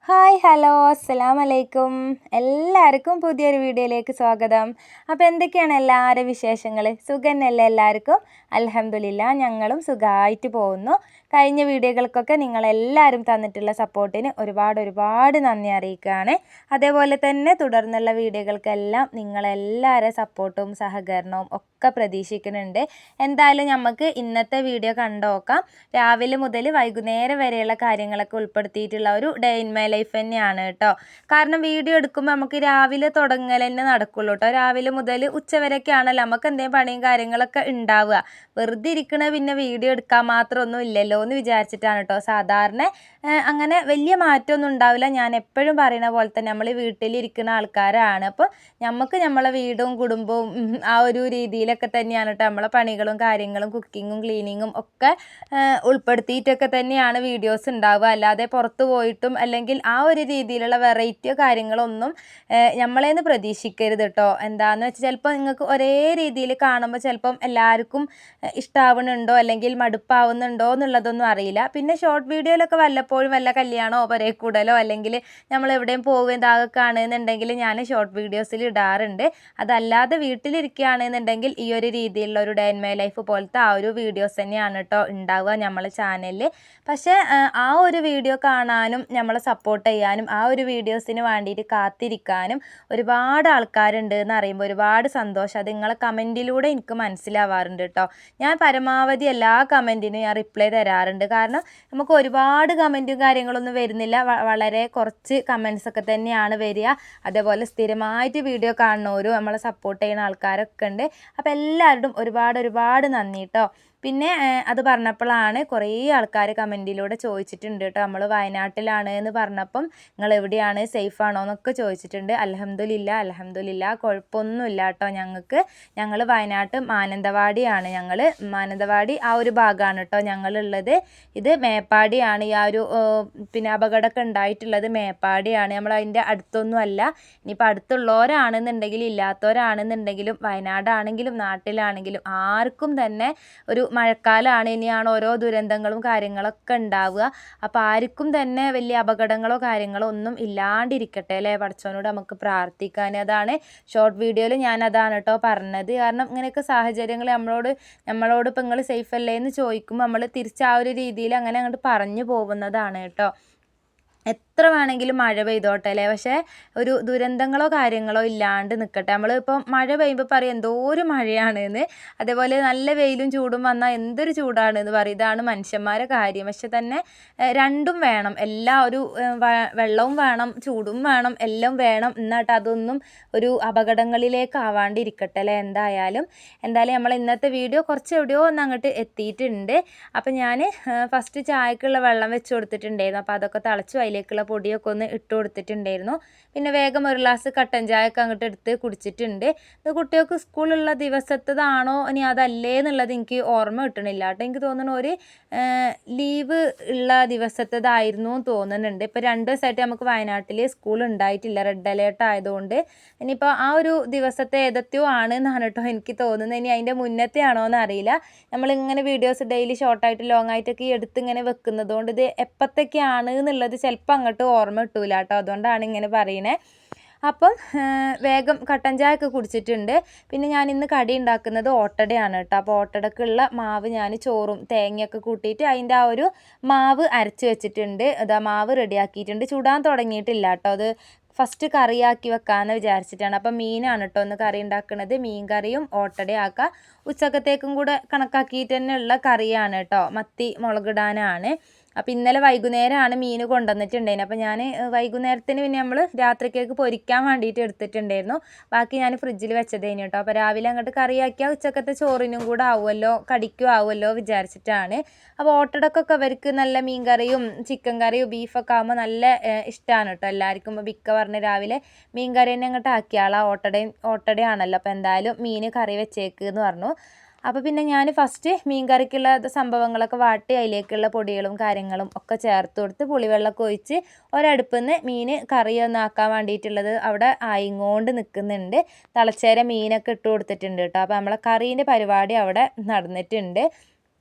Hi hello അസ്സലാമലൈക്കും. എല്ലാവർക്കും പുതിയൊരു വീഡിയോയിലേക്ക് സ്വാഗതം. അപ്പോൾ എന്തൊക്കെയാണ് എല്ലാവരുടെ വിശേഷങ്ങൾ? സുഖന്നല്ലേ എല്ലാവർക്കും? അൽഹംദുലില്ലാ ഞങ്ങളും സുഖമായിട്ട് പോകുന്നു. കഴിഞ്ഞ വീഡിയോകൾക്കൊക്കെ നിങ്ങളെല്ലാവരും തന്നിട്ടുള്ള സപ്പോർട്ടിന് ഒരുപാട് നന്ദി അറിയിക്കുകയാണ്. അതേപോലെ തന്നെ തുടർന്നുള്ള വീഡിയോകൾക്കെല്ലാം നിങ്ങളെല്ലാവരുടെ സപ്പോർട്ടും സഹകരണവും ഒക്കെ പ്രതീക്ഷിക്കുന്നുണ്ട്. എന്തായാലും നമുക്ക് ഇന്നത്തെ വീഡിയോ കണ്ടു നോക്കാം. രാവിലെ മുതൽ വൈകുന്നേരം വരെയുള്ള കാര്യങ്ങളൊക്കെ ഉൾപ്പെടുത്തിയിട്ടുള്ള ഒരു ഡേ ഇൻ മൈ ലൈഫ് തന്നെയാണ് കേട്ടോ. കാരണം വീഡിയോ എടുക്കുമ്പോൾ നമുക്ക് രാവിലെ തുടങ്ങൽ തന്നെ നടക്കുള്ളൂ കേട്ടോ. രാവിലെ മുതൽ ഉച്ചവരെയൊക്കെ ആണല്ലോ നമുക്ക് എന്തെങ്കിലും പണിയും കാര്യങ്ങളൊക്കെ ഉണ്ടാവുക. വെറുതെ ഇരിക്കണ പിന്നെ വീഡിയോ എടുക്കാൻ മാത്രമൊന്നും ഇല്ലല്ലോ എന്ന് വിചാരിച്ചിട്ടാണ് കേട്ടോ. സാധാരണ അങ്ങനെ വലിയ മാറ്റമൊന്നും ഉണ്ടാവില്ല. ഞാൻ എപ്പോഴും പറയുന്ന പോലെ തന്നെ നമ്മൾ വീട്ടിലിരിക്കുന്ന ആൾക്കാരാണ്. അപ്പോൾ നമുക്ക് നമ്മളെ വീടും കുടുംബവും ആ ഒരു രീതിയിലൊക്കെ തന്നെയാണ് കേട്ടോ നമ്മളെ പണികളും കാര്യങ്ങളും കുക്കിങ്ങും ക്ലീനിങ്ങും ഒക്കെ ഉൾപ്പെടുത്തിയിട്ടൊക്കെ തന്നെയാണ് വീഡിയോസ് ഉണ്ടാവുക. അല്ലാതെ പുറത്ത് പോയിട്ടും അല്ലെങ്കിൽ ആ ഒരു രീതിയിലുള്ള വെറൈറ്റിയോ കാര്യങ്ങളൊന്നും നമ്മളേന്ന് പ്രതീക്ഷിക്കരുത് കേട്ടോ. എന്താണെന്ന് വെച്ചാൽ ചിലപ്പോൾ നിങ്ങൾക്ക് ഒരേ രീതിയിൽ കാണുമ്പോൾ ചിലപ്പം എല്ലാവർക്കും ഇഷ്ടമാവുന്നുണ്ടോ അല്ലെങ്കിൽ മടുപ്പാവുന്നുണ്ടോ എന്നുള്ളതൊന്നും അറിയില്ല. പിന്നെ ഷോർട്ട് വീഡിയോയിലൊക്കെ വല്ലപ്പോഴും വല്ല കല്യാണമോ കൂടലോ അല്ലെങ്കിൽ നമ്മൾ എവിടെയും പോകുകയും ഇതാകെ ആണെന്നുണ്ടെങ്കിൽ ഞാൻ ഷോർട്ട് വീഡിയോസിൽ ഇടാറുണ്ട്. അതല്ലാതെ വീട്ടിലിരിക്കുകയാണെന്നുണ്ടെങ്കിൽ ഈ ഒരു രീതിയിലുള്ള ഒരു ഡേ ഇൻ മൈ ലൈഫ് പോലത്തെ ആ ഒരു വീഡിയോസ് തന്നെയാണ് കേട്ടോ ഉണ്ടാവുക നമ്മളെ ചാനലിൽ. പക്ഷേ ആ ഒരു വീഡിയോ കാണാനും നമ്മളെ സപ്പോർട്ട് ചെയ്യാനും ആ ഒരു വീഡിയോസിന് വേണ്ടിയിട്ട് കാത്തിരിക്കാനും ഒരുപാട് ആൾക്കാരുണ്ട് എന്ന് അറിയുമ്പോൾ ഒരുപാട് സന്തോഷം. അത് നിങ്ങളെ കമൻറ്റിലൂടെ എനിക്ക് മനസ്സിലാവാറുണ്ട് കേട്ടോ. ഞാൻ പരമാവധി എല്ലാ കമൻറ്റിനും ഞാൻ റിപ്ലൈ തരാറുണ്ട്. കാരണം നമുക്ക് ഒരുപാട് കമൻറ്റും കാര്യങ്ങളൊന്നും വരുന്നില്ല. വളരെ കുറച്ച് കമൻസൊക്കെ തന്നെയാണ് വരിക. അതേപോലെ സ്ഥിരമായിട്ട് വീഡിയോ കാണുന്നവരും നമ്മളെ സപ്പോർട്ട് ചെയ്യുന്ന ആൾക്കാരൊക്കെ ഉണ്ട്. അപ്പോൾ എല്ലാവരോടും ഒരുപാട് നന്ദി കേട്ടോ. പിന്നെ അത് പറഞ്ഞപ്പോഴാണ് കുറേ ആൾക്കാർ കമൻറ്റിലൂടെ ചോദിച്ചിട്ടുണ്ട് കേട്ടോ. നമ്മൾ വയനാട്ടിലാണ് എന്ന് പറഞ്ഞപ്പം നിങ്ങൾ എവിടെയാണ്, സേഫ് ആണോ എന്നൊക്കെ ചോദിച്ചിട്ടുണ്ട്. അൽഹംദുലില്ലാ കുഴപ്പമൊന്നുമില്ല കേട്ടോ. ഞങ്ങൾ വയനാട്ട് മാനന്തവാടിയാണ്. മാനന്തവാടി ആ ഒരു ഭാഗമാണ് കേട്ടോ ഞങ്ങളുള്ളത്. ഇത് മേപ്പാടിയാണ്. ഈ ആ ഒരു പിന്നെ അപകടമൊക്കെ ഉണ്ടായിട്ടുള്ളത് മേപ്പാടിയാണ്. നമ്മൾ അതിൻ്റെ അടുത്തൊന്നും അല്ല. ഇനിയിപ്പോൾ അടുത്തുള്ളവരാണെന്നുണ്ടെങ്കിൽ ഇല്ലാത്തവരാണെന്നുണ്ടെങ്കിലും വയനാടാണെങ്കിലും നാട്ടിലാണെങ്കിലും ആർക്കും തന്നെ ഒരു മഴക്കാലമാണ്. ഇനിയാണ് ഓരോ ദുരന്തങ്ങളും കാര്യങ്ങളൊക്കെ ഉണ്ടാവുക. അപ്പോൾ ആർക്കും തന്നെ വലിയ അപകടങ്ങളോ കാര്യങ്ങളോ ഒന്നും ഇല്ലാണ്ടിരിക്കട്ടെ അല്ലേ. പടച്ചവനോട് നമുക്ക് പ്രാർത്ഥിക്കാൻ. അതാണ് ഷോർട്ട് വീഡിയോയിൽ ഞാൻ അതാണ് കേട്ടോ പറഞ്ഞത്. കാരണം ഇങ്ങനെയൊക്കെ സാഹചര്യങ്ങൾ നമ്മളോട് ഇപ്പം നിങ്ങൾ സേഫ് അല്ലേ എന്ന് ചോദിക്കുമ്പോൾ നമ്മൾ തിരിച്ച് ആ ഒരു രീതിയിൽ അങ്ങനെ അങ്ങോട്ട് പറഞ്ഞു പോകുന്നതാണ് കേട്ടോ. എത്ര വേണമെങ്കിലും മഴ പെയ്തോട്ടെ അല്ലേ, പക്ഷേ ഒരു ദുരന്തങ്ങളോ കാര്യങ്ങളോ ഇല്ലാണ്ട് നിൽക്കട്ടെ. നമ്മളിപ്പം മഴ പെയ്യുമ്പോൾ പറയും എന്തോ ഒരു മഴയാണെന്ന്. അതേപോലെ നല്ല വെയിലും ചൂടും വന്നാൽ എന്തൊരു ചൂടാണ് എന്ന് പറയും. ഇതാണ് മനുഷ്യന്മാരെ കാര്യം. പക്ഷെ തന്നെ രണ്ടും വേണം. എല്ലാ ഒരു വെള്ളവും വേണം, ചൂടും വേണം, എല്ലാം വേണം. എന്നിട്ട് അതൊന്നും ഒരു അപകടങ്ങളിലേക്ക് ആവാണ്ടിരിക്കട്ടെ അല്ലേ. എന്തായാലും നമ്മൾ ഇന്നത്തെ വീഡിയോ കുറച്ച് എവിടെയോ ഒന്ന് അങ്ങോട്ട് എത്തിയിട്ടുണ്ട്. അപ്പം ഞാൻ ഫസ്റ്റ് ചായക്കുള്ള വെള്ളം വെച്ച് കൊടുത്തിട്ടുണ്ടായിരുന്നു. അപ്പോൾ അതൊക്കെ തിളച്ചു അതിലേക്കുള്ള പൊടിയൊക്കെ ഒന്ന് ഇട്ട് കൊടുത്തിട്ടുണ്ടായിരുന്നു. പിന്നെ വേഗം ഒരു ഗ്ലാസ് കട്ടൻ ചായയൊക്കെ അങ്ങോട്ട് എടുത്ത് കുടിച്ചിട്ടുണ്ട്. ഇത് കുട്ടികൾക്ക് സ്കൂളുള്ള ദിവസത്തേതാണോ ഇനി അതല്ലേ എന്നുള്ളത് എനിക്ക് ഓർമ്മ കിട്ടണില്ല കേട്ടോ. എനിക്ക് തോന്നുന്നു ഒരു ലീവ് ഉള്ള ദിവസത്തേതായിരുന്നു തോന്നുന്നുണ്ട്. ഇപ്പോൾ 2 ദിവസമായിട്ട് നമുക്ക് വയനാട്ടിൽ സ്കൂൾ ഉണ്ടായിട്ടില്ല, റെഡ് അലേർട്ട് ആയതുകൊണ്ട്. ഇനിയിപ്പോൾ ആ ഒരു ദിവസത്തെ ഏതൊക്കെയോ ആണ് എന്നാണ് കേട്ടോ എനിക്ക് തോന്നുന്നത്. ഇനി അതിൻ്റെ മുന്നത്തെ ആണോ എന്ന് അറിയില്ല. നമ്മളിങ്ങനെ വീഡിയോസ് ഡെയിലി ഷോർട്ടായിട്ട് ലോങ് ആയിട്ടൊക്കെ എടുത്ത് ഇങ്ങനെ വെക്കുന്നത് കൊണ്ട് ഇത് എപ്പോഴത്തേക്കാണ് എന്നുള്ളത് ചിലപ്പോൾ അങ്ങോട്ട് ഓർമ്മ കിട്ടൂല കേട്ടോ. അതുകൊണ്ടാണ് ഇങ്ങനെ പറയണേ. അപ്പം വേഗം കട്ടൻ ചായ ഒക്കെ കുടിച്ചിട്ടുണ്ട്. പിന്നെ ഞാൻ ഇന്ന് കടി ഉണ്ടാക്കുന്നത് ഓട്ടടയാണ് കേട്ടോ. അപ്പോൾ ഓട്ടടക്കുള്ള മാവ് ഞാൻ ചോറും തേങ്ങയൊക്കെ കൂട്ടിയിട്ട് അതിൻ്റെ ആ ഒരു മാവ് അരച്ച് വെച്ചിട്ടുണ്ട്. അതാ മാവ് റെഡിയാക്കിയിട്ടുണ്ട്. ചുടാൻ തുടങ്ങിയിട്ടില്ല കേട്ടോ. അത് ഫസ്റ്റ് കറിയാക്കി വെക്കാമെന്ന് വിചാരിച്ചിട്ടാണ്. അപ്പം മീനാണ് കേട്ടോ ഒന്ന് കറി ഉണ്ടാക്കുന്നത്. മീൻ കറിയും ഓട്ടടയാക്കുക. ഉച്ചക്കത്തേക്കും കൂടെ കണക്കാക്കിയിട്ട് തന്നെ ഉള്ള കറിയാണ് കേട്ടോ. മത്തി മുളകിടാനാണ്. അപ്പോൾ ഇന്നലെ വൈകുന്നേരമാണ് മീൻ കൊണ്ടുവന്നിട്ടുണ്ടായിരുന്നു. അപ്പോൾ ഞാൻ വൈകുന്നേരത്തിന് പിന്നെ നമ്മൾ രാത്രിക്കേക്ക് പൊരിക്കാൻ വേണ്ടിയിട്ട് എടുത്തിട്ടുണ്ടായിരുന്നു. ബാക്കി ഞാൻ ഫ്രിഡ്ജിൽ വെച്ചതേനു കേട്ടോ. അപ്പോൾ രാവിലെ അങ്ങോട്ട് കറിയാക്കിയാൽ ഉച്ചക്കത്തെ ചോറിനും കൂടെ ആവുമല്ലോ, കടിക്കും ആവുമല്ലോ വിചാരിച്ചിട്ടാണ്. അപ്പോൾ ഓട്ടടക്കൊക്കെ അവർക്ക് നല്ല മീൻ കറിയും ചിക്കൻ കറിയും ബീഫൊക്കെ ആകുമ്പോൾ നല്ല ഇഷ്ടമാണ് കേട്ടോ എല്ലാവർക്കും. ബിക്ക പറഞ്ഞ് രാവിലെ മീൻ കറി തന്നെ അങ്ങോട്ട് ആക്കിയാളാ, ഓട്ടടയാണല്ലോ. അപ്പോൾ എന്തായാലും മീൻ കറി വെച്ചേക്ക് എന്ന് പറഞ്ഞു. അപ്പോൾ പിന്നെ ഞാൻ ഫസ്റ്റ് മീൻ കറിക്കുള്ള സംഭവങ്ങളൊക്കെ വാട്ടി അതിലേക്കുള്ള പൊടികളും കാര്യങ്ങളും ഒക്കെ ചേർത്ത് കൊടുത്ത് പുളിവെള്ളമൊക്കെ ഒഴിച്ച് ഒരടുപ്പിൽ നിന്ന് മീൻ കറി ഒന്ന് ആക്കാൻ വേണ്ടിയിട്ടുള്ളത് അവിടെ ആയിങ്ങോണ്ട് നിൽക്കുന്നുണ്ട്. തിളച്ചേര മീനൊക്കെ ഇട്ട് കൊടുത്തിട്ടുണ്ട് കേട്ടോ. അപ്പോൾ നമ്മളെ കറീൻ്റെ പരിപാടി അവിടെ നടന്നിട്ടുണ്ട്.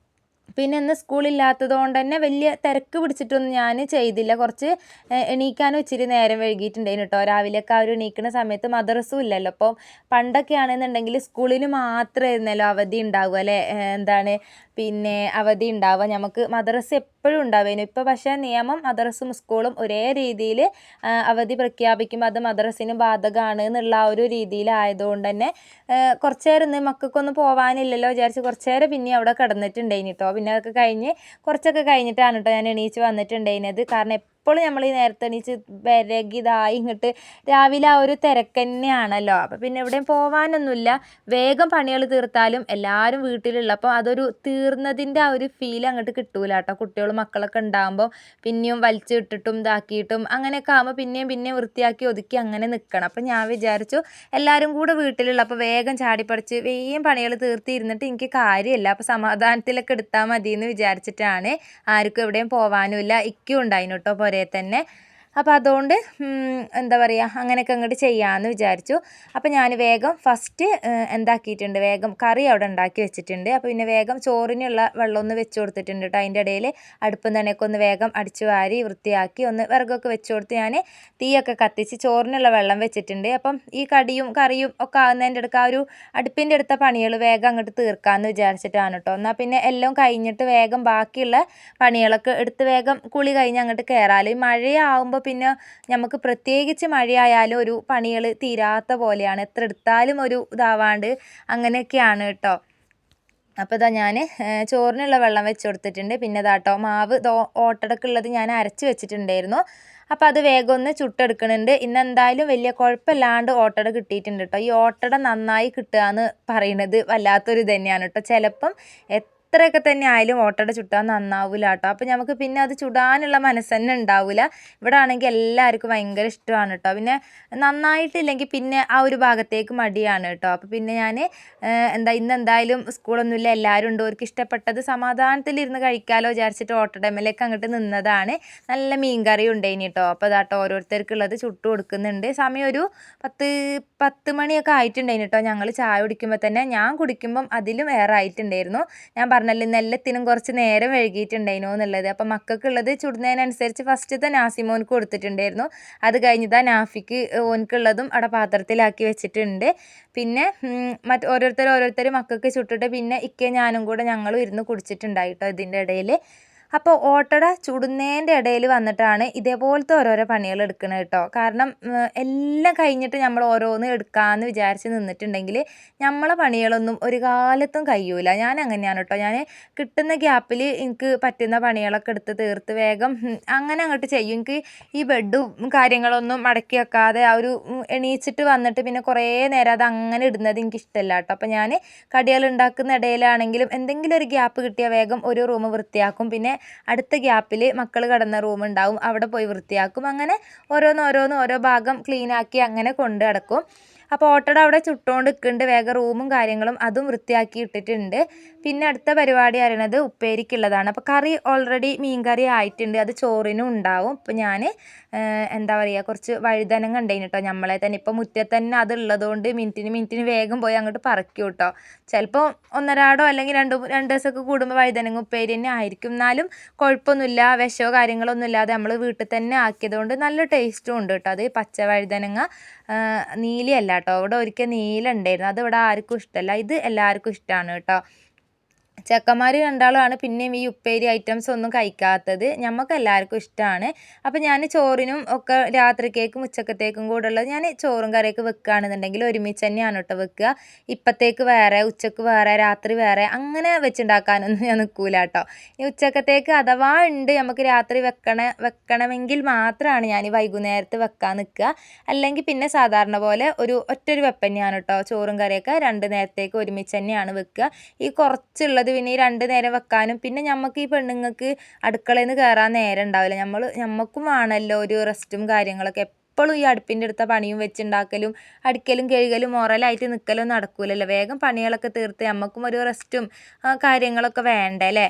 പിന്നെ ഇന്ന് സ്കൂളില്ലാത്തത് കൊണ്ട് തന്നെ വലിയ തിരക്ക് പിടിച്ചിട്ടൊന്നും ഞാൻ ചെയ്തില്ല. കുറച്ച് എണീക്കാനും ഇച്ചിരി നേരം വൈകിയിട്ടുണ്ടായിരുന്നു കേട്ടോ. രാവിലെയൊക്കെ ആ ഒരു എണീക്കുന്ന സമയത്ത് മദ്രസും ഇല്ലല്ലോ. അപ്പോൾ പണ്ടൊക്കെ ആണെന്നുണ്ടെങ്കിൽ സ്കൂളിന് മാത്രമായിരുന്നല്ലോ അവധി ഉണ്ടാവുക അല്ലേ, പിന്നെ അവധി ഉണ്ടാവുക. നമുക്ക് മദ്രസ എപ്പോഴും ഉണ്ടാവുമായിരുന്നു. ഇപ്പോൾ പക്ഷേ നിയമം മദ്രസും സ്കൂളും ഒരേ രീതിയിൽ അവധി പ്രഖ്യാപിക്കുമ്പോൾ അത് മദ്രസിന് ബാധകമാണ് എന്നുള്ള ആ ഒരു രീതിയിലായതുകൊണ്ട് തന്നെ കുറച്ച് നേരം ഇന്ന് മക്കൾക്കൊന്നും പോകാനില്ലല്ലോ വിചാരിച്ച് കുറച്ച് നേരം പിന്നെ അവിടെ കിടന്നിട്ടുണ്ടായിന് കേട്ടോ. പിന്നെ അതൊക്കെ കഴിഞ്ഞ് കുറച്ചൊക്കെ കഴിഞ്ഞിട്ടാണ് കേട്ടോ ഞാൻ എണീച്ച് വന്നിട്ടുണ്ടായിരുന്നത്. കാരണം എപ്പോഴും നമ്മൾ ഈ നേരത്തെ എണീച്ച് വിരകിതായി ഇങ്ങോട്ട് രാവിലെ ആ ഒരു തിരക്ക് തന്നെയാണല്ലോ. അപ്പോൾ പിന്നെ എവിടെയും പോകാനൊന്നുമില്ല. വേഗം പണികൾ തീർത്താലും എല്ലാവരും വീട്ടിലുള്ളപ്പോൾ അതൊരു തീർന്നതിൻ്റെ ആ ഒരു ഫീൽ അങ്ങോട്ട് കിട്ടൂല കേട്ടോ. കുട്ടികളും മക്കളൊക്കെ ഉണ്ടാകുമ്പോൾ പിന്നെയും വലിച്ചിട്ടിട്ടും ഇതാക്കിയിട്ടും അങ്ങനെയൊക്കെ ആകുമ്പോൾ പിന്നെയും വൃത്തിയാക്കി ഒതുക്കി അങ്ങനെ നിൽക്കണം. അപ്പം ഞാൻ വിചാരിച്ചു എല്ലാവരും കൂടെ വീട്ടിലുള്ളപ്പോൾ വേഗം ചാടിപ്പടിച്ച് വേഗം പണികൾ തീർത്തിരുന്നിട്ട് എനിക്ക് കാര്യമില്ല, അപ്പോൾ സമാധാനത്തിലൊക്കെ എടുത്താൽ മതി എന്ന് വിചാരിച്ചിട്ടാണ്. ആർക്കും എവിടെയും പോകാനുമില്ല, ഇക്കും ഉണ്ടായിരുന്നു കേട്ടോ പുരേ തന്നെ. അപ്പോൾ അതുകൊണ്ട് എന്താ പറയുക, അങ്ങനെയൊക്കെ അങ്ങോട്ട് ചെയ്യാമെന്ന് വിചാരിച്ചു. അപ്പോൾ ഞാൻ വേഗം ഫസ്റ്റ് എന്താക്കിയിട്ടുണ്ട്, വേഗം കറി അവിടെ ഉണ്ടാക്കി വെച്ചിട്ടുണ്ട്. അപ്പോൾ പിന്നെ വേഗം ചോറിനുള്ള വെള്ളം ഒന്ന് വെച്ച് കൊടുത്തിട്ടുണ്ട് കേട്ടോ. അതിൻ്റെ ഇടയിൽ അടുപ്പും തന്നെയൊക്കെ ഒന്ന് വേഗം അടിച്ചു വാരി വൃത്തിയാക്കി ഒന്ന് വിറകൊക്കെ വെച്ച് കൊടുത്ത് ഞാൻ തീയൊക്കെ കത്തിച്ച് ചോറിനുള്ള വെള്ളം വെച്ചിട്ടുണ്ട്. അപ്പം ഈ കടിയും കറിയും ഒക്കെ ആകുന്നതിൻ്റെ അടുക്ക ആ ഒരു അടുപ്പിൻ്റെ അടുത്ത പണികൾ വേഗം അങ്ങോട്ട് തീർക്കാമെന്ന് വിചാരിച്ചിട്ടാണ് കേട്ടോ. എന്നാൽ പിന്നെ എല്ലാം കഴിഞ്ഞിട്ട് വേഗം ബാക്കിയുള്ള പണികളൊക്കെ എടുത്ത് വേഗം കുളി കഴിഞ്ഞ് അങ്ങോട്ട് കയറാമല്ലോ. ഈ മഴയാകുമ്പോൾ പിന്നെ നമുക്ക് പ്രത്യേകിച്ച് മഴയായാലും ഒരു പണികൾ തീരാത്ത പോലെയാണ്, എത്ര എടുത്താലും ഒരു ഇതാവാണ്ട് അങ്ങനെയൊക്കെയാണ് കേട്ടോ. അപ്പോൾ ഇതാ ഞാൻ ചോറിനുള്ള വെള്ളം വെച്ച് കൊടുത്തിട്ടുണ്ട്. പിന്നെ ഇതാട്ടോ മാവ് ഓട്ടടക്കുള്ളത് ഞാൻ അരച്ച് വെച്ചിട്ടുണ്ടായിരുന്നു. അപ്പോൾ അത് വേഗം ഒന്ന് ചുട്ടെടുക്കുന്നുണ്ട്. ഇന്ന് എന്തായാലും വലിയ കുഴപ്പമില്ലാണ്ട് ഓട്ടട കിട്ടിയിട്ടുണ്ട് കേട്ടോ. ഈ ഓട്ടട നന്നായി കിട്ടുക എന്ന് പറയുന്നത് വല്ലാത്തൊരു തന്നെയാണ് കേട്ടോ. ചിലപ്പം എത്രയൊക്കെ തന്നെ ആയാലും ഓട്ടട ചുട്ടാൽ നന്നാവില്ല കേട്ടോ. അപ്പോൾ നമുക്ക് പിന്നെ അത് ചുടാനുള്ള മനസ്സ് തന്നെ ഉണ്ടാവില്ല. ഇവിടെ ആണെങ്കിൽ എല്ലാവർക്കും ഭയങ്കര ഇഷ്ടമാണ് കേട്ടോ. പിന്നെ നന്നായിട്ടില്ലെങ്കിൽ പിന്നെ ആ ഒരു ഭാഗത്തേക്ക് മടിയാണ് കേട്ടോ. അപ്പോൾ പിന്നെ ഞാൻ ഇന്ന് എന്തായാലും സ്കൂളൊന്നുമില്ല, എല്ലാവരും ഉണ്ട്, അവർക്ക് ഇഷ്ടപ്പെട്ടത് സമാധാനത്തിലിരുന്ന് കഴിക്കാമല്ലോ വിചാരിച്ചിട്ട് ഓട്ടടമേലേക്ക് അങ്ങോട്ട് നിന്നതാണ്. നല്ല മീൻ കറി ഉണ്ടായിന് കേട്ടോ. അപ്പോൾ അതാട്ടോ ഓരോരുത്തർക്കുള്ളത് ചുട്ടു കൊടുക്കുന്നുണ്ട്. സമയം ഒരു 10 മണിയൊക്കെ ആയിട്ടുണ്ടായിരുന്നു കേട്ടോ. ഞങ്ങൾ ചായ കുടിക്കുമ്പോൾ തന്നെ, ഞാൻ കുടിക്കുമ്പം അതിലും ഏറെ ആയിട്ടുണ്ടായിരുന്നു. ഞാൻ പറഞ്ഞല്ലോ ഇന്ന് എല്ലാത്തിനും കുറച്ച് നേരം വൈകിയിട്ടുണ്ടായിരുന്നു എന്നുള്ളത്. അപ്പം മക്കൾക്കുള്ളത് ചുടുന്നതിനനുസരിച്ച് ഫസ്റ്റത്തെ നാസിമോൻക്ക് കൊടുത്തിട്ടുണ്ടായിരുന്നു. അത് കഴിഞ്ഞതാ നാഫിക്ക് ഓൻക്കുള്ളതും അവിടെ പാത്രത്തിലാക്കി വെച്ചിട്ടുണ്ട്. പിന്നെ ഓരോരുത്തർ മക്കൾക്ക് ചുട്ടിട്ട് പിന്നെ ഞാനും കൂടെ ഞങ്ങളും ഇരുന്ന് കുടിച്ചിട്ടുണ്ടായിട്ടോ ഇതിൻ്റെ ഇടയിൽ. അപ്പോൾ ഓട്ടട ചുടുന്നതിൻ്റെ ഇടയിൽ വന്നിട്ടാണ് ഇതേപോലത്തെ ഓരോരോ പണികൾ എടുക്കുന്നത് കേട്ടോ. കാരണം എല്ലാം കഴിഞ്ഞിട്ട് നമ്മൾ ഓരോന്ന് എടുക്കാമെന്ന് വിചാരിച്ച് നിന്നിട്ടുണ്ടെങ്കിൽ നമ്മളെ പണികളൊന്നും ഒരു കാലത്തും കഴിയൂല. ഞാൻ അങ്ങനെയാണ് കേട്ടോ. ഞാൻ കിട്ടുന്ന ഗ്യാപ്പിൽ എനിക്ക് പറ്റുന്ന പണികളൊക്കെ എടുത്ത് തീർത്ത് വേഗം അങ്ങനെ അങ്ങോട്ട് ചെയ്യും. എനിക്ക് ഈ ബെഡും കാര്യങ്ങളൊന്നും മടക്കി വെക്കാതെ ആ ഒരു എണീച്ചിട്ട് വന്നിട്ട് പിന്നെ കുറേ നേരം അത് അങ്ങനെ ഇടുന്നത് എനിക്ക് ഇഷ്ടമല്ല കേട്ടോ. അപ്പോൾ ഞാൻ കടികൾ ഉണ്ടാക്കുന്ന ഇടയിലാണെങ്കിലും എന്തെങ്കിലും ഒരു ഗ്യാപ്പ് കിട്ടിയാൽ വേഗം ഒരു റൂം വൃത്തിയാക്കും. പിന്നെ അടുത്ത ഗ്യാപ്പിൽ മക്കൾ കിടന്ന റൂം ഉണ്ടാവും, അവിടെ പോയി വൃത്തിയാക്കും. അങ്ങനെ ഓരോ ഭാഗം ക്ലീനാക്കി അങ്ങനെ കൊണ്ട് നടക്കും. അപ്പോൾ ഓട്ടട അവിടെ ചുട്ടുകൊണ്ട് നിൽക്കുന്നുണ്ട്. വേഗം റൂമും കാര്യങ്ങളും അതും വൃത്തിയാക്കി ഇട്ടിട്ടുണ്ട്. പിന്നെ അടുത്ത പരിപാടി അറിയണത് ഉപ്പേരിക്കുള്ളതാണ്. അപ്പോൾ കറി ഓൾറെഡി മീൻ കറി ആയിട്ടുണ്ട്, അത് ചോറിനും ഉണ്ടാവും. അപ്പോൾ ഞാൻ എന്താ പറയുക, കുറച്ച് വഴുതനങ്ങ ഉണ്ടായിരുന്നു കേട്ടോ. നമ്മളെ തന്നെ ഇപ്പോൾ മുറ്റത്ത് തന്നെ അതുള്ളതുകൊണ്ട് മിനിറ്റിന് വേഗം പോയി അങ്ങോട്ട് പറിക്കും കേട്ടോ. ചിലപ്പോൾ ഒന്നരാടോ അല്ലെങ്കിൽ രണ്ട് ദിവസമൊക്കെ കൂടുമ്പോൾ വഴുതനങ്ങ ഉപ്പേരി തന്നെ ആയിരിക്കും. എന്നാലും കുഴപ്പമൊന്നുമില്ല, വിഷമോ കാര്യങ്ങളൊന്നും ഇല്ലാതെ നമ്മൾ വീട്ടിൽ തന്നെ ആക്കിയതുകൊണ്ട് നല്ല ടേസ്റ്റും ഉണ്ട് കേട്ടോ. അത് പച്ച വഴുതനങ്ങ, നീലയല്ല കേട്ടോ. ഇവിടെ ഒരിക്കൽ നീല ഉണ്ടായിരുന്നു, അത് ഇവിടെ ആർക്കും ഇഷ്ടമല്ല, ഇത് എല്ലാവർക്കും ഇഷ്ടമാണ് കേട്ടോ. ചെക്കന്മാർ രണ്ടാളുമാണ് പിന്നെയും ഈ ഉപ്പേരി ഐറ്റംസ് ഒന്നും കഴിക്കാത്തത്. ഞമ്മക്ക് എല്ലാവർക്കും ഇഷ്ടമാണ്. അപ്പോൾ ഞാൻ ചോറിനും ഒക്കെ രാത്രിക്കേക്കും ഉച്ചക്കത്തേക്കും കൂടെ ഉള്ളത് ഞാൻ ചോറും കറിയൊക്കെ വെക്കുകയാണെന്നുണ്ടെങ്കിൽ ഒരുമിച്ച് തന്നെയാണ് കേട്ടോ വെക്കുക. ഇപ്പത്തേക്ക് വേറെ, ഉച്ചക്ക് വേറെ, രാത്രി വേറെ അങ്ങനെ വെച്ചുണ്ടാക്കാനൊന്നും ഞാൻ നിൽക്കൂല കേട്ടോ. ഈ ഉച്ചക്കത്തേക്ക് അഥവാ ഉണ്ട് നമുക്ക് രാത്രി വെക്കണമെങ്കിൽ മാത്രമാണ് ഞാൻ വൈകുന്നേരത്ത് വെക്കാൻ നിൽക്കുക. അല്ലെങ്കിൽ പിന്നെ സാധാരണ പോലെ ഒറ്റൊരു വെപ്പ് തന്നെയാണ് കേട്ടോ. ചോറും കറിയൊക്കെ 2 നേരത്തേക്ക് ഒരുമിച്ച് തന്നെയാണ് വെക്കുക. ഈ കുറച്ചുള്ളത് പിന്നെ ഈ 2 നേരം വെക്കാനും പിന്നെ നമുക്ക് ഈ പെണ്ണുങ്ങൾക്ക് അടുക്കളയിൽ നിന്ന് കയറാൻ നേരം ഉണ്ടാവില്ല. ഞമ്മക്കും ആണല്ലോ ഒരു റെസ്റ്റും കാര്യങ്ങളൊക്കെ. എപ്പോഴും ഈ അടുപ്പിൻ്റെ അടുത്ത പണിയും വെച്ചുണ്ടാക്കലും അടിക്കലും കഴുകലും മോറലായിട്ട് നിൽക്കലും നടക്കൂലല്ലോ. വേഗം പണികളൊക്കെ തീർത്ത് നമുക്കും ഒരു റെസ്റ്റും കാര്യങ്ങളൊക്കെ വേണ്ടേ അല്ലേ.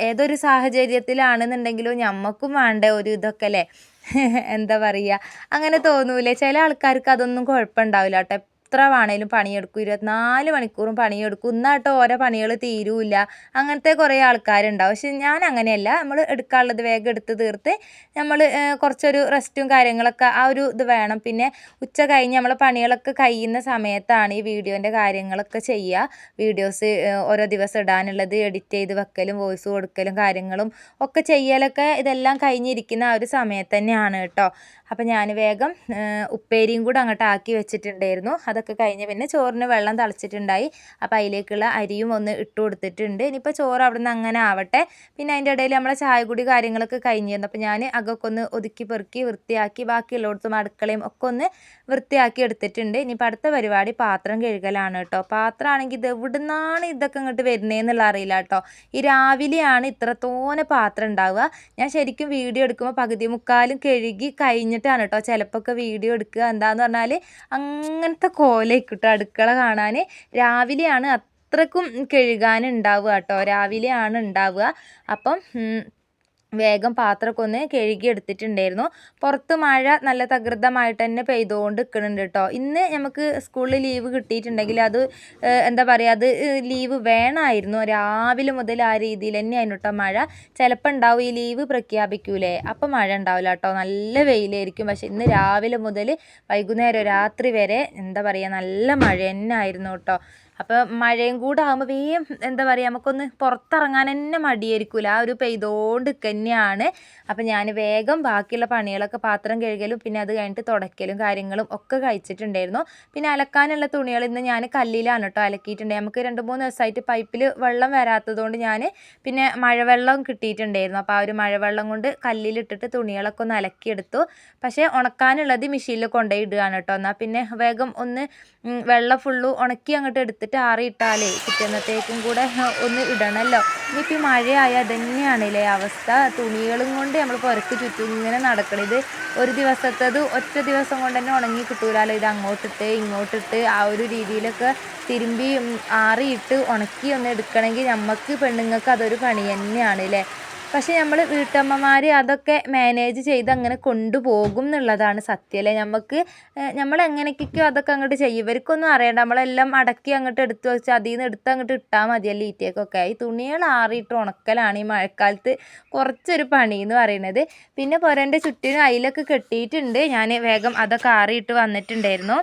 ഏതൊരു സാഹചര്യത്തിലാണെന്നുണ്ടെങ്കിലും ഞമ്മക്കും വേണ്ടേ ഒരു ഇതൊക്കെ അല്ലേ. എന്താ പറയുക, അങ്ങനെ തോന്നൂലേ. ചില ആൾക്കാർക്ക് അതൊന്നും കുഴപ്പമുണ്ടാവില്ല കേട്ടോ. എത്ര വേണേലും പണിയെടുക്കും, 24 മണിക്കൂറും പണിയെടുക്കും, എന്നാട്ടോ ഓരോ പണികൾ തീരൂല്ല. അങ്ങനത്തെ കുറേ ആൾക്കാരുണ്ടാവും. പക്ഷെ ഞാൻ അങ്ങനെയല്ല. നമ്മൾ എടുക്കാനുള്ളത് വേഗം എടുത്ത് തീർത്ത് നമ്മൾ കുറച്ചൊരു റെസ്റ്റും കാര്യങ്ങളൊക്കെ ആ ഒരു ഇത് വേണം. പിന്നെ ഉച്ച കഴിഞ്ഞ് നമ്മളെ പണികളൊക്കെ കഴിയുന്ന സമയത്താണ് ഈ വീഡിയോൻ്റെ കാര്യങ്ങളൊക്കെ ചെയ്യുക. വീഡിയോസ് ഓരോ ദിവസം ഇടാനുള്ളത് എഡിറ്റ് ചെയ്ത് വെക്കലും വോയിസ് കൊടുക്കലും കാര്യങ്ങളും ഒക്കെ ചെയ്യലൊക്കെ ഇതെല്ലാം കഴിഞ്ഞിരിക്കുന്ന ആ ഒരു സമയത്ത് തന്നെയാണ് കേട്ടോ. അപ്പം ഞാൻ വേഗം ഉപ്പേരിയും കൂടെ അങ്ങോട്ട് ആക്കി വെച്ചിട്ടുണ്ടായിരുന്നു. അതൊക്കെ കഴിഞ്ഞ് പിന്നെ ചോറിന് വെള്ളം തിളച്ചിട്ടുണ്ടായി. അപ്പം അതിലേക്കുള്ള അരിയും ഒന്ന് ഇട്ട് കൊടുത്തിട്ടുണ്ട്. ഇനിയിപ്പോൾ ചോറ് അവിടെ നിന്ന് അങ്ങനെ ആവട്ടെ. പിന്നെ അതിൻ്റെ ഇടയിൽ നമ്മളെ ചായ കുടി കാര്യങ്ങളൊക്കെ കഴിഞ്ഞിരുന്നു. അപ്പം ഞാൻ അകൊക്കെ ഒന്ന് ഒതുക്കി പെറുക്കി വൃത്തിയാക്കി ബാക്കിയുള്ളിടത്തും അടുക്കളയും ഒക്കെ ഒന്ന് വൃത്തിയാക്കി എടുത്തിട്ടുണ്ട്. ഇനിയിപ്പോൾ അടുത്ത പരിപാടി പാത്രം കഴുകലാണ് കേട്ടോ. പാത്രമാണെങ്കിൽ ഇത് എവിടുന്നാണ് ഇതൊക്കെ ഇങ്ങോട്ട് വരുന്നതെന്നുള്ള അറിയില്ല കേട്ടോ. ഈ രാവിലെയാണ് ഇത്രത്തോനെ പാത്രം ഉണ്ടാവുക. ഞാൻ ശരിക്കും വീഡിയോ എടുക്കുമ്പോൾ പകുതി മുക്കാലും കഴുകി കഴിഞ്ഞിട്ടാണ് കേട്ടോ ചിലപ്പോൾ വീഡിയോ എടുക്കുക. എന്താണെന്ന് പറഞ്ഞാൽ അങ്ങനത്തെ കോലയ്ക്കിട്ടോ അടുക്കള കാണാൻ. രാവിലെയാണ് അത്രക്കും കഴുകാനുണ്ടാവുക കേട്ടോ. രാവിലെയാണ് ഉണ്ടാവുക. അപ്പം വേഗം പാത്രമൊക്കെ ഒന്ന് കഴുകി എടുത്തിട്ടുണ്ടായിരുന്നു. പുറത്ത് മഴ നല്ല തകൃതമായിട്ട് തന്നെ പെയ്തുകൊണ്ട് നിൽക്കുന്നുണ്ട് കേട്ടോ. ഇന്ന് നമുക്ക് സ്കൂളിൽ ലീവ് കിട്ടിയിട്ടുണ്ടെങ്കിൽ അത് എന്താ പറയുക, അത് ലീവ് വേണമായിരുന്നു. രാവിലെ മുതൽ ആ രീതിയിൽ തന്നെയായിരുന്നു കേട്ടോ മഴ. ചിലപ്പോൾ ഉണ്ടാവും ഈ ലീവ് പ്രഖ്യാപിക്കൂലേ, അപ്പം മഴ ഉണ്ടാവില്ല കേട്ടോ, നല്ല വെയിലായിരിക്കും. പക്ഷെ ഇന്ന് രാവിലെ മുതൽ വൈകുന്നേരം രാത്രി വരെ എന്താ പറയുക നല്ല മഴ തന്നെ ആയിരുന്നു കേട്ടോ. അപ്പോൾ മഴയും കൂടെ ആകുമ്പോൾ വേഗം എന്താ പറയുക നമുക്കൊന്ന് പുറത്തിറങ്ങാൻ തന്നെ മടിയായിരിക്കില്ല. ആ ഒരു പെയ്തുകൊണ്ട് തന്നെയാണ്. അപ്പം ഞാൻ വേഗം ബാക്കിയുള്ള പണികളൊക്കെ പാത്രം കഴുകലും പിന്നെ അത് കഴിഞ്ഞിട്ട് തുടയ്ക്കലും കാര്യങ്ങളും ഒക്കെ കഴിച്ചിട്ടുണ്ടായിരുന്നു. പിന്നെ അലക്കാനുള്ള തുണികൾ ഇന്ന് ഞാൻ കല്ലിലാണ് കേട്ടോ അലക്കിയിട്ടുണ്ട്. നമുക്ക് 2-3 ദിവസമായിട്ട് പൈപ്പിൽ വെള്ളം വരാത്തതുകൊണ്ട് ഞാൻ പിന്നെ മഴവെള്ളം കിട്ടിയിട്ടുണ്ടായിരുന്നു. അപ്പോൾ ആ ഒരു മഴവെള്ളം കൊണ്ട് കല്ലിലിട്ടിട്ട് തുണികളൊക്കെ ഒന്ന് അലക്കിയെടുത്തു. പക്ഷേ ഉണക്കാനുള്ളത് മെഷീനിൽ കൊണ്ടുപോയി ഇടുകയാണ് കേട്ടോ. എന്നാൽ പിന്നെ വേഗം ഒന്ന് വെള്ളം ഫുള്ള് ഉണക്കി അങ്ങോട്ട് എടുത്തിട്ട് ആറിയിട്ടാലേ പിറ്റേന്നത്തേക്കും കൂടെ ഒന്ന് ഇടണമല്ലോ. ഇനിയിപ്പോൾ ഈ മഴയായാൽ തന്നെയാണല്ലേ അവസ്ഥ. തുണികളും കൊണ്ട് നമ്മൾ പുരക്ക് ചുറ്റും ഇങ്ങനെ നടക്കണം. ഇത് ഒരു ദിവസത്തേത് ഒറ്റ ദിവസം കൊണ്ട് തന്നെ ഉണങ്ങി കിട്ടൂലല്ലോ. ഇത് അങ്ങോട്ടിട്ട് ഇങ്ങോട്ടിട്ട് ആ ഒരു രീതിയിലൊക്കെ തിരുമ്പി ആറിയിട്ട് ഉണക്കി ഒന്ന് എടുക്കണമെങ്കിൽ നമുക്ക് പെണ്ണുങ്ങൾക്ക് അതൊരു പണി തന്നെയാണ് അല്ലേ. പക്ഷേ നമ്മൾ വീട്ടമ്മമാർ അതൊക്കെ മാനേജ് ചെയ്ത് അങ്ങനെ കൊണ്ടുപോകും എന്നുള്ളതാണ് സത്യം അല്ലേ. നമ്മൾ എങ്ങനെയൊക്കെയോ അതൊക്കെ അങ്ങോട്ട് ചെയ്യും. ഇവർക്കൊന്നും അറിയണ്ട, നമ്മളെല്ലാം അടക്കി അങ്ങോട്ട് എടുത്ത് വെച്ച് അതിൽ നിന്ന് എടുത്ത് അങ്ങോട്ട് ഇട്ടാൽ മതിയല്ലോ ഈറ്റേക്കൊക്കെ. ഈ തുണികൾ ആറിയിട്ട് ഉണക്കലാണ് ഈ മഴക്കാലത്ത് കുറച്ചൊരു പണി എന്ന് പറയുന്നത്. പിന്നെ പുരൻ്റെ ചുറ്റിനും അയിലൊക്കെ കെട്ടിയിട്ടുണ്ട്. ഞാൻ വേഗം അതൊക്കെ ആറിയിട്ട് വന്നിട്ടുണ്ടായിരുന്നു.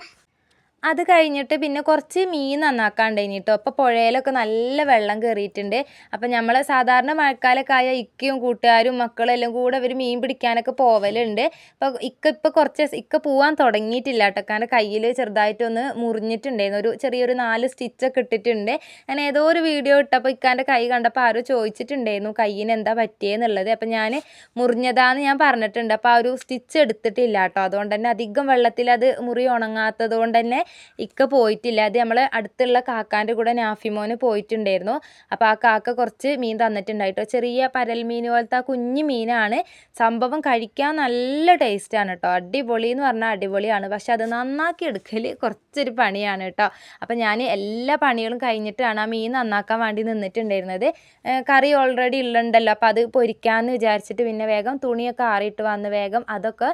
അത് കഴിഞ്ഞിട്ട് പിന്നെ കുറച്ച് മീൻ നന്നാക്കാണ്ടായിന് കേട്ടോ. അപ്പോൾ പുഴയിലൊക്കെ നല്ല വെള്ളം കയറിയിട്ടുണ്ട്. അപ്പം നമ്മൾ സാധാരണ മഴക്കാലമൊക്കെ ആയ ഇക്കയും കൂട്ടുകാരും മക്കളും എല്ലാം കൂടെ അവർ മീൻ പിടിക്കാനൊക്കെ പോവലുണ്ട്. അപ്പോൾ ഇപ്പോൾ കുറച്ച് ഇക്ക പോവാൻ തുടങ്ങിയിട്ടില്ല കേട്ടോ. കാരണം കയ്യിൽ ചെറുതായിട്ടൊന്ന് മുറിഞ്ഞിട്ടുണ്ടായിരുന്നു. ചെറിയൊരു 4 സ്റ്റിച്ചൊക്കെ ഇട്ടിട്ടുണ്ട്. ഞാൻ ഏതോ ഒരു വീഡിയോ ഇട്ടപ്പോൾ ഇക്കാൻ്റെ കൈ കണ്ടപ്പോൾ ആരോ ചോദിച്ചിട്ടുണ്ടായിരുന്നു കയ്യിന് എന്താ പറ്റിയെന്നുള്ളത്. അപ്പം ഞാൻ മുറിഞ്ഞതാന്ന് ഞാൻ പറഞ്ഞിട്ടുണ്ട്. അപ്പോൾ ആ ഒരു സ്റ്റിച്ച് എടുത്തിട്ടില്ല കേട്ടോ. അതുകൊണ്ട് തന്നെ അധികം വെള്ളത്തിൽ അത് മുറി ഉണങ്ങാത്തത് കൊണ്ട് തന്നെ ഇക്ക പോയിട്ടില്ല. അത് നമ്മൾ അടുത്തുള്ള കാക്കാൻ്റെ കൂടെ നാഫിമോന് പോയിട്ടുണ്ടായിരുന്നു. അപ്പോൾ ആ കാക്ക കുറച്ച് മീൻ തന്നിട്ടുണ്ടായിട്ടോ. ചെറിയ പരൽ മീൻ പോലത്തെ ആ കുഞ്ഞു മീനാണ്. സംഭവം കഴിക്കാൻ നല്ല ടേസ്റ്റാണ് കേട്ടോ. അടിപൊളി എന്ന് പറഞ്ഞാൽ അടിപൊളിയാണ്. പക്ഷെ അത് നന്നാക്കി എടുക്കൽ കുറച്ചൊരു പണിയാണ് കേട്ടോ. അപ്പോൾ ഞാൻ എല്ലാ പണികളും കഴിഞ്ഞിട്ടാണ് ആ മീൻ നന്നാക്കാൻ വേണ്ടി നിന്നിട്ടുണ്ടായിരുന്നത്. കറി ഓൾറെഡി ഉള്ളുണ്ടല്ലോ. അപ്പോൾ അത് പൊരിക്കാമെന്ന് വിചാരിച്ചിട്ട് പിന്നെ വേഗം തുണിയൊക്കെ ആറിയിട്ട് വന്ന് വേഗം അതൊക്കെ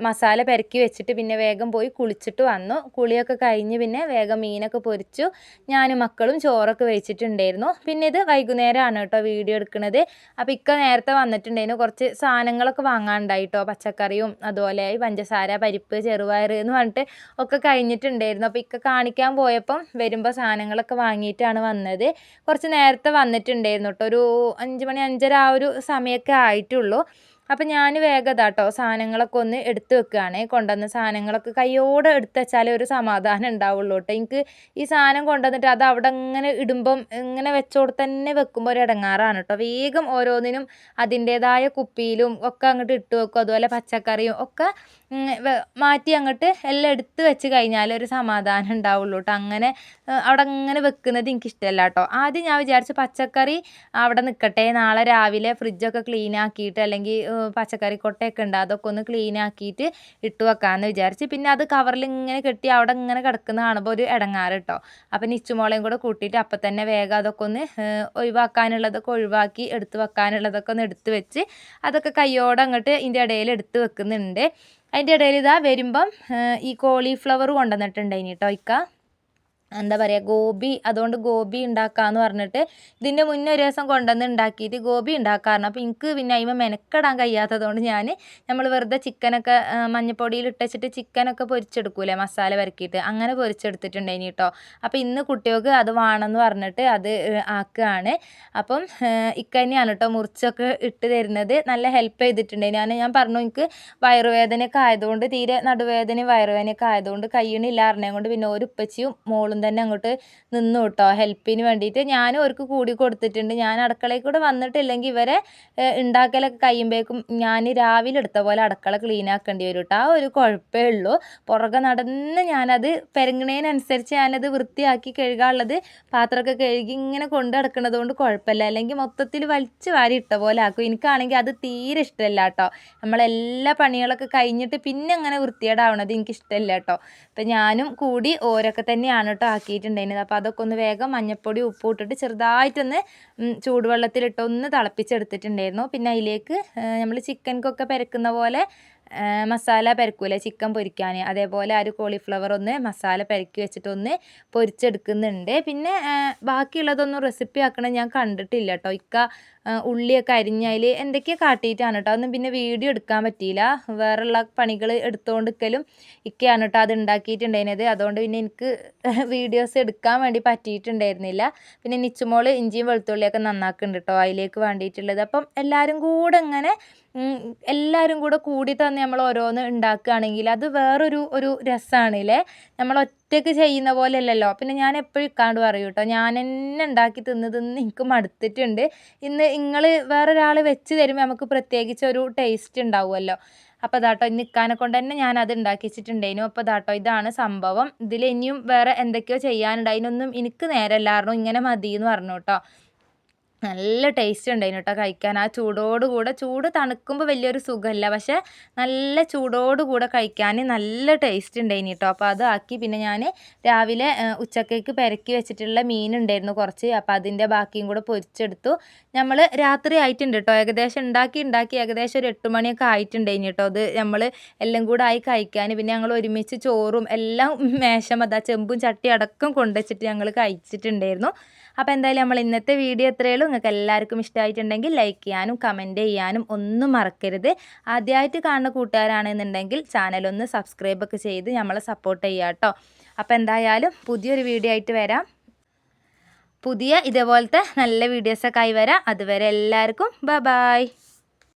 മസാല പെരക്കി വെച്ചിട്ട് പിന്നെ വേഗം പോയി കുളിച്ചിട്ട് വന്നു. കുളിയൊക്കെ കഴിഞ്ഞ് പിന്നെ വേഗം മീനൊക്കെ പൊരിച്ചു. ഞാനും മക്കളും ചോറൊക്കെ വെച്ചിട്ടുണ്ടായിരുന്നു. പിന്നെ ഇത് വൈകുന്നേരമാണ് കേട്ടോ വീഡിയോ എടുക്കുന്നത്. അപ്പോൾ ഇക്ക നേരത്തെ വന്നിട്ടുണ്ടായിരുന്നു. കുറച്ച് സാധനങ്ങളൊക്കെ വാങ്ങാനുണ്ടായി കേട്ടോ. പച്ചക്കറിയും അതുപോലെ ഈ പഞ്ചസാര, പരിപ്പ്, ചെറുപയർ എന്ന് പറഞ്ഞിട്ട് ഒക്കെ കഴിഞ്ഞിട്ടുണ്ടായിരുന്നു. അപ്പോൾ ഇക്ക കാണിക്കാൻ പോയപ്പം വരുമ്പോൾ സാധനങ്ങളൊക്കെ വാങ്ങിയിട്ടാണ് വന്നത്. കുറച്ച് നേരത്തെ വന്നിട്ടുണ്ടായിരുന്നു കേട്ടോ. ഒരു 5 മണി 5:30 ആ ഒരു സമയമൊക്കെ ആയിട്ടുള്ളൂ. അപ്പം ഞാൻ വേഗം ഇതാട്ടോ സാധനങ്ങളൊക്കെ ഒന്ന് എടുത്ത് വെക്കുകയാണ്. കൊണ്ടുവന്ന സാധനങ്ങളൊക്കെ കയ്യോടെ എടുത്ത് വെച്ചാലേ ഒരു സമാധാനം ഉണ്ടാവുള്ളൂ കേട്ടോ. എനിക്ക് ഈ സാധനം കൊണ്ടുവന്നിട്ട് അത് അവിടെ ഇങ്ങനെ ഇടുമ്പം ഇങ്ങനെ വെച്ചോടത്ത് തന്നെ വെക്കുമ്പോൾ ഒരു ഇടങ്ങാറാണ് കേട്ടോ. വേഗം ഓരോന്നിനും അതിൻ്റേതായ കുപ്പിയിലും ഒക്കെ അങ്ങോട്ട് ഇട്ട് വെക്കും. അതുപോലെ പച്ചക്കറിയും ഒക്കെ മാറ്റി അങ്ങോട്ട് എല്ലാം എടുത്ത് വെച്ച് കഴിഞ്ഞാൽ ഒരു സമാധാനം ഉണ്ടാവുള്ളൂ കേട്ടോ. അങ്ങനെ അവിടെ അങ്ങനെ വെക്കുന്നത് എനിക്കിഷ്ടമല്ല കേട്ടോ. ആദ്യം ഞാൻ വിചാരിച്ചു പച്ചക്കറി അവിടെ നിൽക്കട്ടെ, നാളെ രാവിലെ ഫ്രിഡ്ജൊക്കെ ക്ലീൻ ആക്കിയിട്ട് അല്ലെങ്കിൽ പച്ചക്കറി കൊട്ടയൊക്കെ ഉണ്ട്, അതൊക്കെ ഒന്ന് ക്ലീൻ ആക്കിയിട്ട് ഇട്ട് വെക്കാമെന്ന് വിചാരിച്ച്. പിന്നെ അത് കവറിൽ ഇങ്ങനെ കെട്ടി അവിടെ ഇങ്ങനെ കിടക്കുന്ന കാണുമ്പോൾ ഒരു ഇടങ്ങാറ് കേട്ടോ. അപ്പം നിച്ചുമോളെയും കൂടെ കൂട്ടിയിട്ട് അപ്പം തന്നെ വേഗം അതൊക്കെ ഒന്ന് ഒഴിവാക്കാനുള്ളതൊക്കെ ഒഴിവാക്കി എടുത്ത് വെക്കാനുള്ളതൊക്കെ ഒന്ന് എടുത്ത് വെച്ച് അതൊക്കെ കയ്യോടെ അങ്ങോട്ട് ഇതിൻ്റെ ഇടയിൽ എടുത്ത് വെക്കുന്നുണ്ട്. അതിൻ്റെ ഇടയിൽ ഇതാ വരുമ്പം ഈ കോളിഫ്ലവർ കൊണ്ടുവന്നിട്ടുണ്ട് കേട്ടോ ഇക്ക. എന്താ പറയുക, ഗോബി, അതുകൊണ്ട് ഗോബി ഉണ്ടാക്കാമെന്ന് പറഞ്ഞിട്ട് ഇതിൻ്റെ മുന്നേ ഒരു ദിവസം കൊണ്ടുവന്ന് ഉണ്ടാക്കിയിട്ട് ഗോബി ഉണ്ടാക്കാറുണ്ട്. അപ്പോൾ എനിക്ക് പിന്നെ അതിമ മെനക്കെടാൻ കഴിയാത്തതുകൊണ്ട് നമ്മൾ വെറുതെ ചിക്കനൊക്കെ മഞ്ഞപ്പൊടിയിൽ ഇട്ടിട്ട് ചിക്കനൊക്കെ പൊരിച്ചെടുക്കൂലേ മസാല വരക്കിയിട്ട്, അങ്ങനെ പൊരിച്ചെടുത്തിട്ടുണ്ടായിനി കേട്ടോ. അപ്പോൾ ഇന്ന് കുട്ടികൾക്ക് അത് വേണമെന്ന് പറഞ്ഞിട്ട് അത് ആക്കുകയാണ്. അപ്പം ഇക്ക തന്നെയാണ് കേട്ടോ മുറിച്ചൊക്കെ ഇട്ട് തരുന്നത്, നല്ല ഹെൽപ്പ് ചെയ്തിട്ടുണ്ടായി. ഞാൻ പറഞ്ഞു എനിക്ക് വയറുവേദനയൊക്കെ ആയതുകൊണ്ട്, തീരെ നടുവേദനയും വയറുവേദനയൊക്കെ ആയതുകൊണ്ട് കഴിയണില്ല അറിഞ്ഞതുകൊണ്ട് പിന്നെ ഒരു ഉപ്പച്ചിയും മോളും തന്നെ അങ്ങോട്ട് നിന്നു കേട്ടോ ഹെൽപ്പിന് വേണ്ടിയിട്ട്. ഞാനും അവർക്ക് കൂടി കൊടുത്തിട്ടുണ്ട്. ഞാൻ അടുക്കളയിൽ കൂടെ വന്നിട്ടില്ലെങ്കിൽ ഇവരെ ഉണ്ടാക്കലൊക്കെ കഴിയുമ്പോഴേക്കും ഞാൻ രാവിലെ എടുത്ത പോലെ അടുക്കള ക്ലീൻ ആക്കേണ്ടി വരും കേട്ടോ. ആ ഒരു കുഴപ്പമേ ഉള്ളൂ. പുറകെ നടന്ന് ഞാനത് പെരങ്ങണേനനുസരിച്ച് ഞാനത് വൃത്തിയാക്കി കഴുകാനുള്ളത് പാത്രമൊക്കെ കഴുകി ഇങ്ങനെ കൊണ്ട് നടക്കുന്നത് കൊണ്ട് കുഴപ്പമില്ല. അല്ലെങ്കിൽ മൊത്തത്തിൽ വലിച്ചു വാരി ഇട്ട പോലെ ആക്കും. എനിക്കാണെങ്കിൽ അത് തീരെ ഇഷ്ടമല്ല കേട്ടോ. നമ്മളെല്ലാ പണികളൊക്കെ കഴിഞ്ഞിട്ട് പിന്നെ അങ്ങനെ വൃത്തികേടാവണത് എനിക്കിഷ്ടമല്ല കേട്ടോ. അപ്പം ഞാനും കൂടി ഓരൊക്കെ തന്നെയാണ് കേട്ടോ ആക്കിയിട്ടുണ്ടായിരുന്നത്. അപ്പോൾ അതൊക്കെ ഒന്ന് വേഗം മഞ്ഞൾപ്പൊടി ഉപ്പ് ഇട്ടിട്ട് ചെറുതായിട്ടൊന്ന് ചൂടുവെള്ളത്തിലിട്ട് ഒന്ന് തിളപ്പിച്ചെടുത്തിട്ടുണ്ടായിരുന്നു. പിന്നെ അതിലേക്ക് നമ്മൾ ചിക്കൻക്കൊക്കെ പെരക്കുന്ന പോലെ മസാല പെരക്കൂലേ ചിക്കൻ പൊരിക്കാൻ, അതേപോലെ ആ ഒരു കോളിഫ്ലവർ ഒന്ന് മസാല പെരക്കി വെച്ചിട്ടൊന്ന് പൊരിച്ചെടുക്കുന്നുണ്ട്. പിന്നെ ബാക്കിയുള്ളതൊന്നും റെസിപ്പി ആക്കണം ഞാൻ കണ്ടിട്ടില്ല കേട്ടോ. ഇക്ക ഉള്ളിയൊക്കെ അരിഞ്ഞതിൽ എന്തൊക്കെയോ കാട്ടിയിട്ടാണ് കേട്ടോ. അതൊന്നും പിന്നെ വീഡിയോ എടുക്കാൻ പറ്റിയില്ല, വേറെയുള്ള പണികൾ എടുത്തുകൊണ്ടിരിക്കലും ഇക്കയാണ് കേട്ടോ അത് ഉണ്ടാക്കിയിട്ടുണ്ടായിരുന്നത്. അതുകൊണ്ട് പിന്നെ എനിക്ക് വീഡിയോസ് എടുക്കാൻ വേണ്ടി പറ്റിയിട്ടുണ്ടായിരുന്നില്ല. പിന്നെ നിച്ചുമോൾ ഇഞ്ചിയും വെളുത്തുള്ളിയൊക്കെ നന്നാക്കുന്നുണ്ട് കേട്ടോ അതിലേക്ക് വേണ്ടിയിട്ടുള്ളത്. അപ്പം എല്ലാവരും കൂടെ കൂടി തന്നെ നമ്മൾ ഓരോന്ന് ഉണ്ടാക്കുകയാണെങ്കിൽ അത് വേറൊരു രസമാണല്ലേ. നമ്മൾ ഒറ്റയ്ക്ക് ചെയ്യുന്ന പോലെ അല്ലല്ലോ. പിന്നെ ഞാൻ എപ്പോഴും ഇക്കാണ്ട് പറയും കേട്ടോ, ഞാൻ തന്നെ ഉണ്ടാക്കി തിന്ന് എനിക്ക് മടുത്തിട്ടുണ്ട്. ഇന്ന് നിങ്ങൾ വേറൊരാൾ വെച്ച് തരുമ്പോൾ നമുക്ക് പ്രത്യേകിച്ച് ഒരു ടേസ്റ്റ് ഉണ്ടാവുമല്ലോ. അപ്പോൾ അതാട്ടോ ഇന്ന് ഇക്കാനെ കൊണ്ട് തന്നെ ഞാൻ അത് ഉണ്ടാക്കിച്ചിട്ടുണ്ടായിരുന്നു. അപ്പോൾ അതാട്ടോ ഇതാണ് സംഭവം. ഇതിൽ ഇനിയും വേറെ എന്തൊക്കെയോ ചെയ്യാനുണ്ട്, അതിനൊന്നും എനിക്ക് നേരമല്ലായിരുന്നു, ഇങ്ങനെ മതി എന്ന് പറഞ്ഞു കേട്ടോ. നല്ല ടേസ്റ്റ് ഉണ്ടായിരുന്നു കേട്ടോ കഴിക്കാൻ. ആ ചൂടോടുകൂടെ, ചൂട് തണുക്കുമ്പോൾ വലിയൊരു സുഖമല്ല, പക്ഷേ നല്ല ചൂടോടുകൂടെ കഴിക്കാൻ നല്ല ടേസ്റ്റ് ഉണ്ടായിന് കേട്ടോ. അപ്പോൾ അത് ആക്കി. പിന്നെ ഞാൻ രാവിലെ ഉച്ചക്കേക്ക് പെരക്കി വെച്ചിട്ടുള്ള മീൻ ഉണ്ടായിരുന്നു കുറച്ച്, അപ്പോൾ അതിൻ്റെ ബാക്കിയും കൂടെ പൊരിച്ചെടുത്തു. നമ്മൾ രാത്രി ആയിട്ടുണ്ട് കേട്ടോ, ഏകദേശം ഉണ്ടാക്കി ഏകദേശം ഒരു 8 മണിയൊക്കെ ആയിട്ടുണ്ടായിന് കേട്ടോ. അത് നമ്മൾ എല്ലാം കൂടെ ആയി കഴിക്കാൻ. പിന്നെ ഞങ്ങൾ ഒരുമിച്ച് ചോറും എല്ലാം മേശമതാ ചെമ്പും ചട്ടി അടക്കം കൊണ്ടുവച്ചിട്ട് ഞങ്ങൾ കഴിച്ചിട്ടുണ്ടായിരുന്നു. അപ്പോൾ എന്തായാലും നമ്മൾ ഇന്നത്തെ വീഡിയോ എത്രയേ ഉള്ളൂ. നിങ്ങൾക്ക് എല്ലാവർക്കും ഇഷ്ടമായിട്ടുണ്ടെങ്കിൽ ലൈക്ക് ചെയ്യാനും കമൻറ്റ് ചെയ്യാനും ഒന്നും മറക്കരുത്. ആദ്യമായിട്ട് കാണുന്ന കൂട്ടുകാരാണെന്നുണ്ടെങ്കിൽ ചാനലൊന്ന് സബ്സ്ക്രൈബൊക്കെ ചെയ്ത് നമ്മളെ സപ്പോർട്ട് ചെയ്യുക കേട്ടോ. അപ്പോൾ എന്തായാലും പുതിയൊരു വീഡിയോ ആയിട്ട് വരാം. പുതിയ ഇതേപോലത്തെ നല്ല വീഡിയോസൊക്കെ ആയി വരാം. അതുവരെ എല്ലാവർക്കും ബൈ.